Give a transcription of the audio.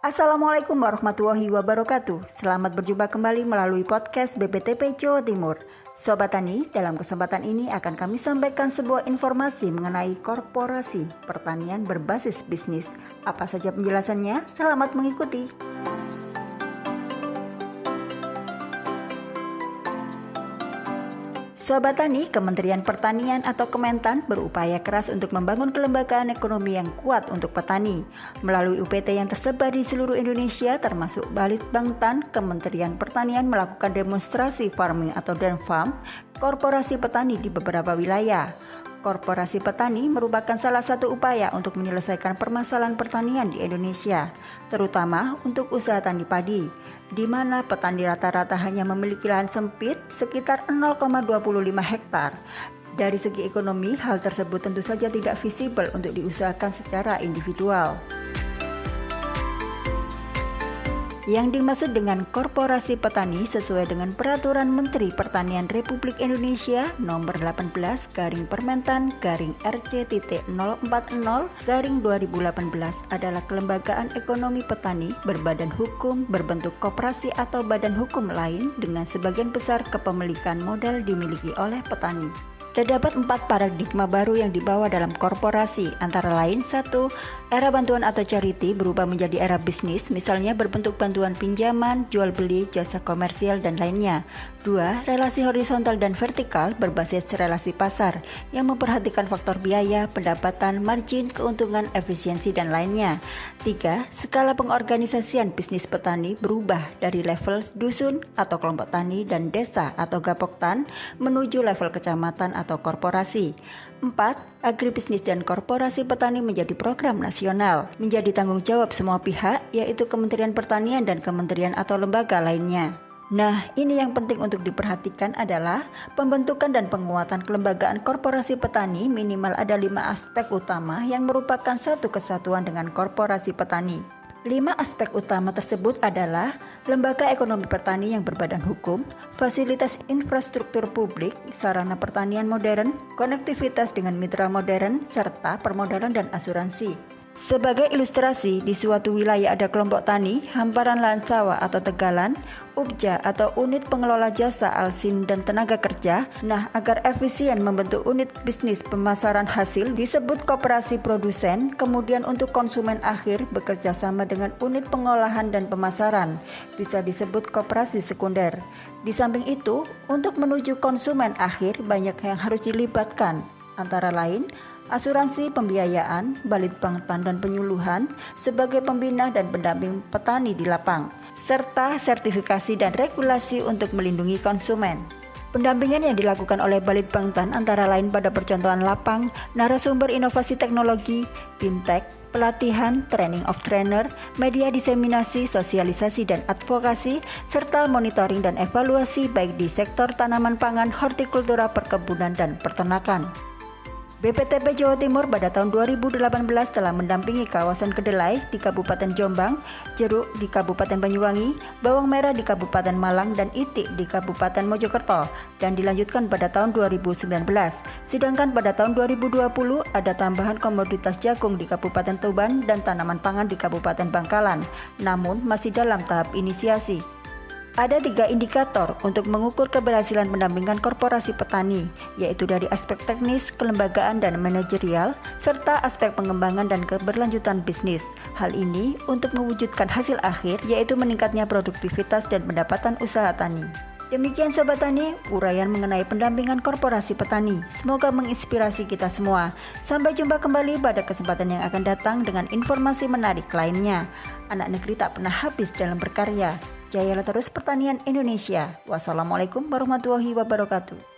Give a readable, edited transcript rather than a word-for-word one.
Assalamualaikum warahmatullahi wabarakatuh. Selamat berjumpa kembali melalui podcast BPTP Jawa Timur. Sobat Tani, dalam kesempatan ini akan kami sampaikan sebuah informasi mengenai korporasi pertanian berbasis bisnis. Apa saja penjelasannya? Selamat mengikuti. Sobat Tani, Kementerian Pertanian atau Kementan berupaya keras untuk membangun kelembagaan ekonomi yang kuat untuk petani. Melalui UPT yang tersebar di seluruh Indonesia termasuk Balitbangtan, Kementerian Pertanian melakukan demonstrasi farming atau DenFarm, korporasi petani di beberapa wilayah. Korporasi petani merupakan salah satu upaya untuk menyelesaikan permasalahan pertanian di Indonesia, terutama untuk usaha tani padi, di mana petani rata-rata hanya memiliki lahan sempit sekitar 0,25 hektar. Dari segi ekonomi, hal tersebut tentu saja tidak visible untuk diusahakan secara individual. Yang dimaksud dengan korporasi petani sesuai dengan Peraturan Menteri Pertanian Republik Indonesia Nomor 18/Permentan/RC.040/2018 adalah kelembagaan ekonomi petani berbadan hukum berbentuk koperasi atau badan hukum lain dengan sebagian besar kepemilikan modal dimiliki oleh petani. Terdapat 4 paradigma baru yang dibawa dalam korporasi, antara lain 1. Era bantuan atau charity berubah menjadi era bisnis, misalnya berbentuk bantuan pinjaman, jual beli, jasa komersial, dan lainnya. 2. Relasi horizontal dan vertikal berbasis relasi pasar yang memperhatikan faktor biaya, pendapatan, margin, keuntungan, efisiensi, dan lainnya. 3. Skala pengorganisasian bisnis petani berubah dari level dusun atau kelompok tani dan desa atau gapoktan menuju level kecamatan atau korporasi. 4. Agribisnis dan korporasi petani menjadi program nasional, menjadi tanggung jawab semua pihak, yaitu Kementerian Pertanian dan kementerian atau lembaga lainnya. Nah, ini yang penting untuk diperhatikan adalah pembentukan dan penguatan kelembagaan korporasi petani minimal ada 5 aspek utama yang merupakan satu kesatuan dengan korporasi petani. 5 aspek utama tersebut adalah lembaga ekonomi pertani yang berbadan hukum, fasilitas infrastruktur publik, sarana pertanian modern, konektivitas dengan mitra modern, serta permodalan dan asuransi. Sebagai ilustrasi, di suatu wilayah ada kelompok tani, hamparan lahan sawah atau tegalan, UPJA atau unit pengelola jasa alsin dan tenaga kerja. Nah, agar efisien membentuk unit bisnis pemasaran hasil disebut koperasi produsen, kemudian untuk konsumen akhir bekerja sama dengan unit pengolahan dan pemasaran, bisa disebut koperasi sekunder. Di samping itu, untuk menuju konsumen akhir banyak yang harus dilibatkan, antara lain asuransi pembiayaan, balitbangtan dan penyuluhan sebagai pembina dan pendamping petani di lapang, serta sertifikasi dan regulasi untuk melindungi konsumen. Pendampingan yang dilakukan oleh Balitbangtan antara lain pada percontohan lapang, narasumber inovasi teknologi, fintech, pelatihan, training of trainer, media diseminasi, sosialisasi dan advokasi, serta monitoring dan evaluasi baik di sektor tanaman pangan, hortikultura, perkebunan, dan peternakan. BPTP Jawa Timur pada tahun 2018 telah mendampingi kawasan kedelai di Kabupaten Jombang, jeruk di Kabupaten Banyuwangi, bawang merah di Kabupaten Malang, dan itik di Kabupaten Mojokerto, dan dilanjutkan pada tahun 2019. Sedangkan pada tahun 2020 ada tambahan komoditas jagung di Kabupaten Tuban dan tanaman pangan di Kabupaten Bangkalan, namun masih dalam tahap inisiasi. Ada 3 indikator untuk mengukur keberhasilan pendampingan korporasi petani, yaitu dari aspek teknis, kelembagaan, dan manajerial, serta aspek pengembangan dan keberlanjutan bisnis. Hal ini untuk mewujudkan hasil akhir, yaitu meningkatnya produktivitas dan pendapatan usaha tani. Demikian Sobat Tani, uraian mengenai pendampingan korporasi petani. Semoga menginspirasi kita semua. Sampai jumpa kembali pada kesempatan yang akan datang dengan informasi menarik lainnya. Anak negeri tak pernah habis dalam berkarya. Jayalah terus pertanian Indonesia. Wassalamualaikum warahmatullahi wabarakatuh.